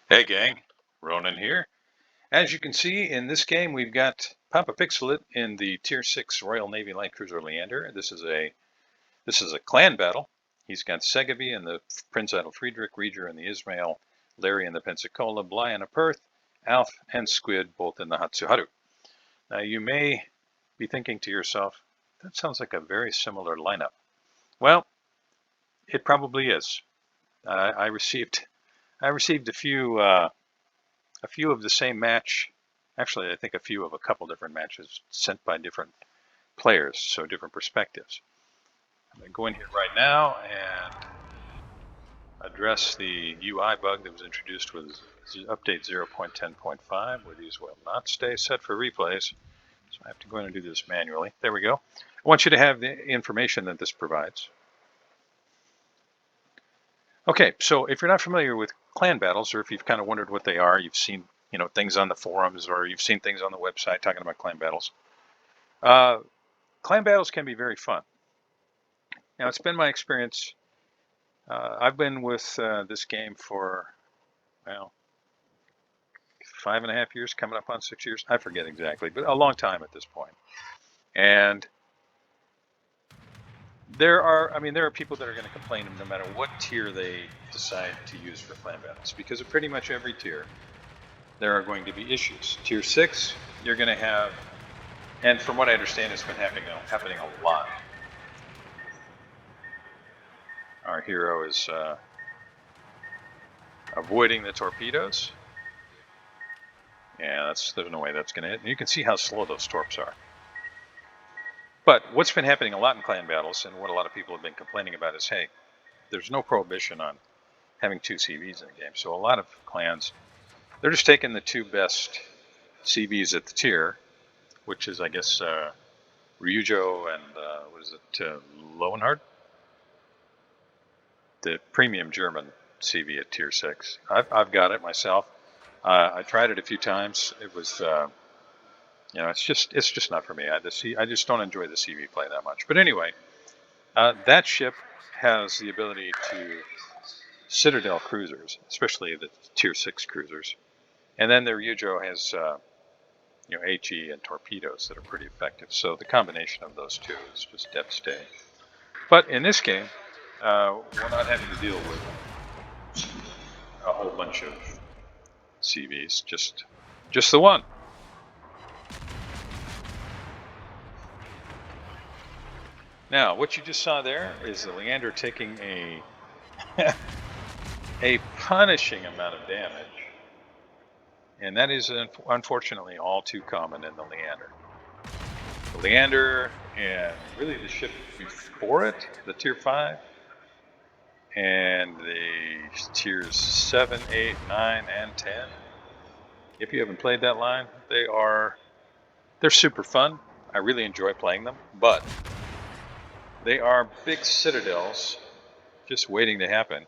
Hey gang, Ronan here. As you can see in this game, we've got Papa Pixelit in the Tier 6 Royal Navy Light Cruiser Leander. This is a clan battle. He's got Segaby and the Prince Idle Friedrich, Rieger and the Ismail, Larry and the Pensacola, Bly and a Perth, Alf and Squid both in the Hatsuharu. Now you may be thinking to yourself, that sounds like a very similar lineup. Well, it probably is. I received a few of the same match. Actually, I think a few of a couple different matches sent by different players, so different perspectives. I'm going to go in here right now and address the UI bug that was introduced with update 0.10.5, where these will not stay set for replays. So I have to go in and do this manually. There we go. I want you to have the information that this provides. Okay, so if you're not familiar with clan battles, or if you've kind of wondered what they are, you've seen things on the forums, or you've seen things on the website talking about clan battles. Clan battles can be very fun. Now, it's been my experience. I've been with this game for, well, 5.5 years, coming up on 6 years. I forget exactly, but a long time at this point. And there are people that are going to complain no matter what tier they decide to use for clan battles, because at pretty much every tier, there are going to be issues. Tier 6, you're going to have, and from what I understand, it's been happening a lot. Our hero is avoiding the torpedoes. Yeah, there's no way that's going to hit. And you can see how slow those torps are. But what's been happening a lot in clan battles, and what a lot of people have been complaining about, is, hey, there's no prohibition on having 2 CVs in the game. So a lot of clans, they're just taking the 2 best CVs at the tier, which is, I guess, Ryujo and, Lowenhard? The premium German CV at tier 6. I've got it myself. I tried it a few times. It was, it's just not for me. I just don't enjoy the CV play that much. But anyway, that ship has the ability to Citadel cruisers, especially the tier 6 cruisers, and then their Ryujo has HE and torpedoes that are pretty effective. So the combination of those 2 is just devastating. But in this game, we're not having to deal with a whole bunch of CVs, just the one. Now, what you just saw there is the Leander taking a a punishing amount of damage, and that is unfortunately all too common in the Leander. The Leander, and really the ship before it, the Tier 5, and the Tiers 7, 8, 9, and 10. If you haven't played that line, they're super fun. I really enjoy playing them, but they are big citadels just waiting to happen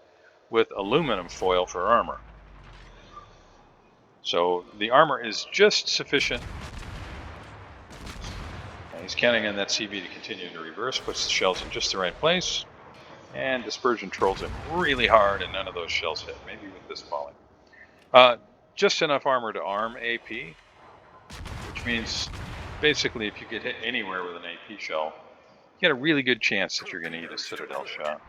with aluminum foil for armor. So the armor is just sufficient. And he's counting on that CV to continue to reverse, puts the shells in just the right place, and Dispersion trolls him really hard, and none of those shells hit, maybe with this falling. Just enough armor to arm AP, which means basically if you get hit anywhere with an AP shell, you get a really good chance that you're going to eat a Citadel shot.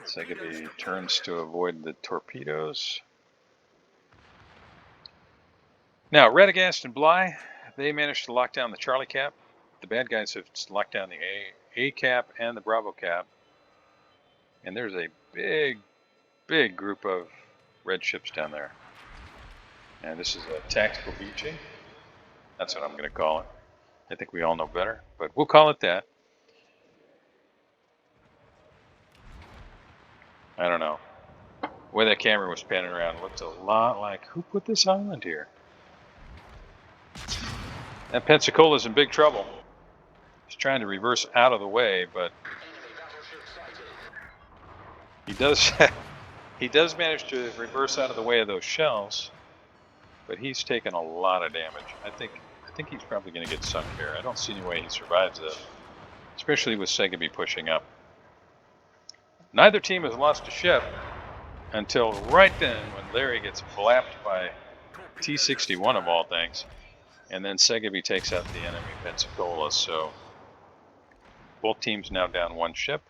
Segaby turns to avoid the torpedoes. Now, Radagast and Bly, they managed to lock down the Charlie cap. The bad guys have locked down the A cap and the Bravo cap. And there's a big group of red ships down there. And this is a tactical beaching. That's what I'm going to call it. I think we all know better, but we'll call it that. I don't know. The way that camera was panning around looked a lot like, who put this island here? That Pensacola's in big trouble. He's trying to reverse out of the way, but he does manage to reverse out of the way of those shells, but he's taken a lot of damage. I think he's probably going to get sunk here. I don't see any way he survives this, especially with Segaby pushing up. Neither team has lost a ship. until right then when Larry gets blapped by T-61 of all things. And then Segeby takes out the enemy Pensacola. So both teams now down one ship.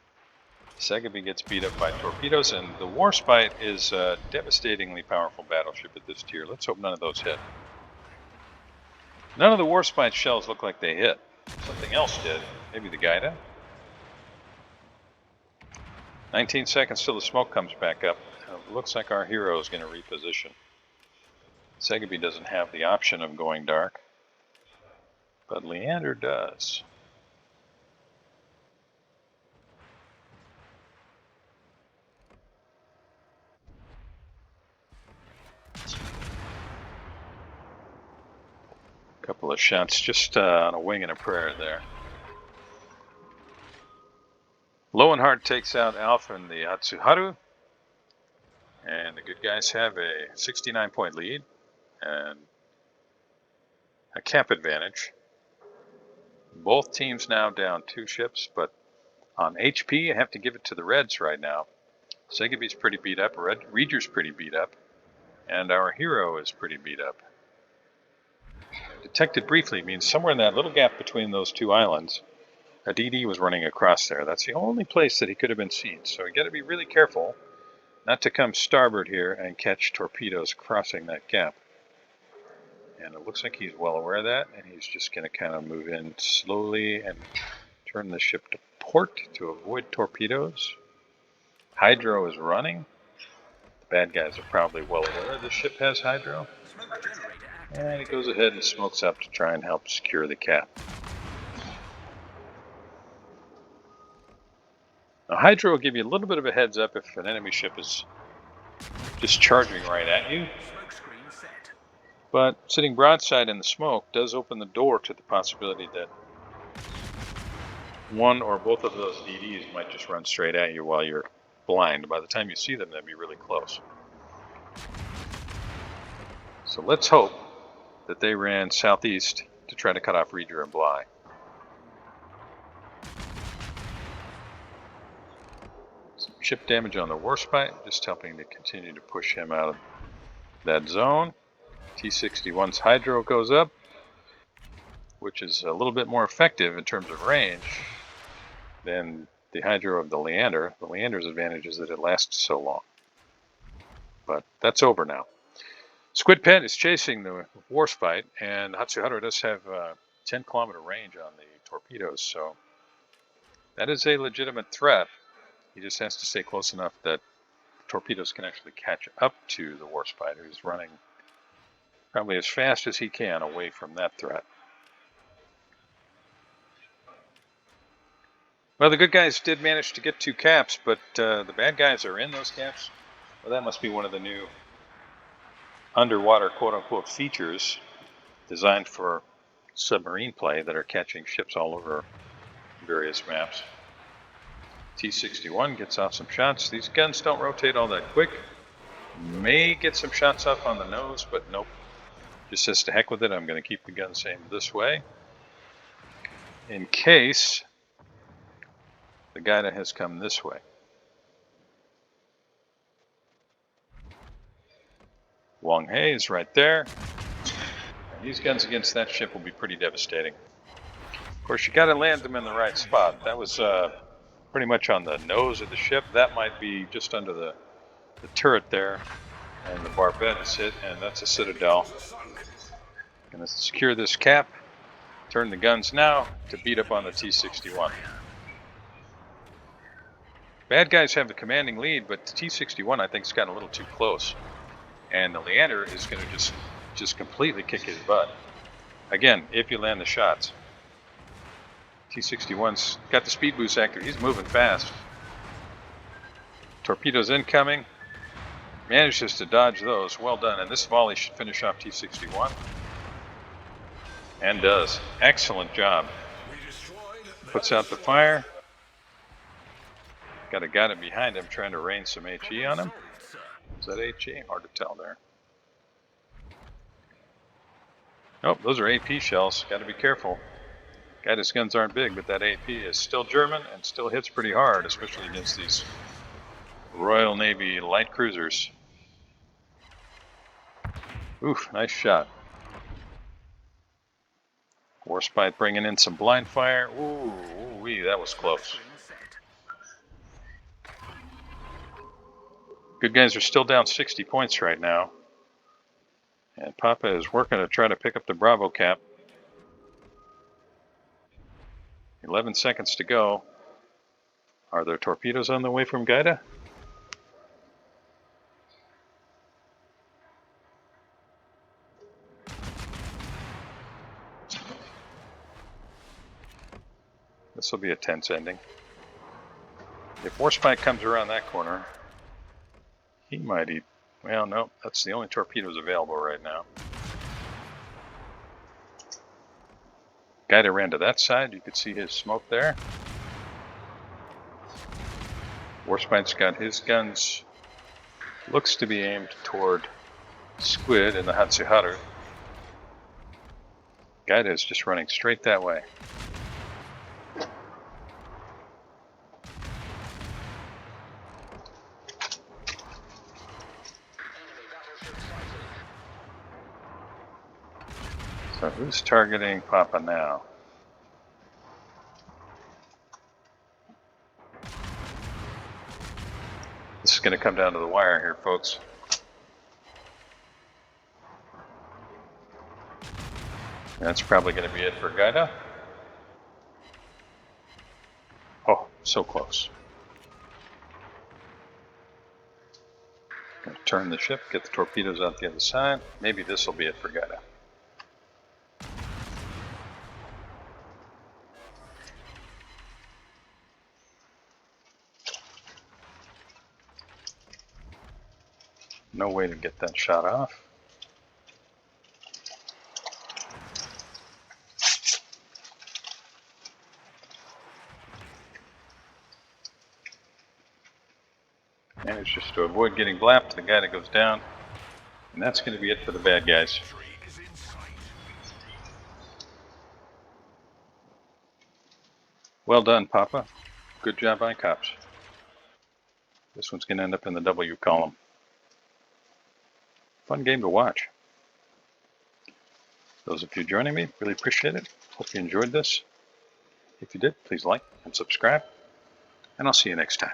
Segeby gets beat up by torpedoes, and the Warspite is a devastatingly powerful battleship at this tier. Let's hope none of those hit. None of the Warspite shells look like they hit. Something else did. Maybe the Gaida? 19 seconds till the smoke comes back up. Looks like our hero is going to reposition. Segeby doesn't have the option of going dark, but Leander does. Couple of shots just on a wing and a prayer there. Lowenhart takes out Alpha and the Atsuharu, and the good guys have a 69-point lead and a cap advantage. Both teams now down two ships, but on HP, I have to give it to the Reds right now. Segeby's pretty beat up, Reger's pretty beat up, and our hero is pretty beat up. Detected briefly means somewhere in that little gap between those two islands, a DD was running across there. That's the only place that he could have been seen, so you got to be really careful not to come starboard here and catch torpedoes crossing that gap. And it looks like he's well aware of that, and he's just going to kind of move in slowly and turn the ship to port to avoid torpedoes. Hydro is running. The bad guys are probably well aware this ship has hydro. And he goes ahead and smokes up to try and help secure the cap. Now, hydro will give you a little bit of a heads up if an enemy ship is just charging right at you. But sitting broadside in the smoke does open the door to the possibility that one or both of those DDs might just run straight at you while you're blind. By the time you see them, they'll be really close. So let's hope that they ran southeast to try to cut off Reger and Bly. Some ship damage on the Warspite, just helping to continue to push him out of that zone. T-61's hydro goes up, which is a little bit more effective in terms of range than the hydro of the Leander. The Leander's advantage is that it lasts so long. But that's over now. Squid Pet is chasing the Warspite, and Hatsuharu does have a 10-kilometer range on the torpedoes, so that is a legitimate threat. He just has to stay close enough that torpedoes can actually catch up to the Warspite, who's running probably as fast as he can away from that threat. Well, the good guys did manage to get two caps, but the bad guys are in those caps. Well, that must be one of the new underwater quote-unquote features designed for submarine play that are catching ships all over various maps. T-61 gets off some shots. These guns don't rotate all that quick. May get some shots off on the nose, but nope. Just says to heck with it, I'm going to keep the guns aimed this way in case the Gaida has come this way. Wang Hei is right there. And these guns against that ship will be pretty devastating. Of course, you got to land them in the right spot. That was pretty much on the nose of the ship. That might be just under the turret there. And the barbette is hit, and that's a Citadel. Going to secure this cap. Turn the guns now to beat up on the T-61. Bad guys have the commanding lead, but the T-61 I think has gotten a little too close. And the Leander is going to just completely kick his butt. Again, if you land the shots. T-61's got the speed boost active. He's moving fast. Torpedoes incoming. Manages to dodge those. Well done. And this volley should finish off T-61. And does. Excellent job. Puts out the fire. Got a Gaida behind him trying to rain some HE on him. Is that HE? Hard to tell there. Oh, those are AP shells. Got to be careful. Gaida's guns aren't big, but that AP is still German and still hits pretty hard, especially against these Royal Navy light cruisers. Oof, nice shot. Warspite bringing in some blind fire. Ooh, wee, that was close. Good guys are still down 60 points right now. And Papa is working to try to pick up the Bravo cap. 11 seconds to go. Are there torpedoes on the way from Gaida? This will be a tense ending. If Warspite comes around that corner, he might eat. Well, no, that's the only torpedoes available right now. Gaida ran to that side. You could see his smoke there. Warspite's got his guns. Looks to be aimed toward Squid and the Hatsuharu. Gaida is just running straight that way. So who's targeting Papa now? This is going to come down to the wire here, folks. That's probably going to be it for Gaida. Oh, so close. Going to turn the ship, get the torpedoes out the other side. Maybe this will be it for Gaida. No way to get that shot off. Managed just to avoid getting blapped. The Gaida goes down. And that's going to be it for the bad guys. Well done, Papa. Good job, ICOPs. This one's going to end up in the W column. Fun game to watch. Those of you joining me, really appreciate it. Hope you enjoyed this. If you did, please like and subscribe. And I'll see you next time.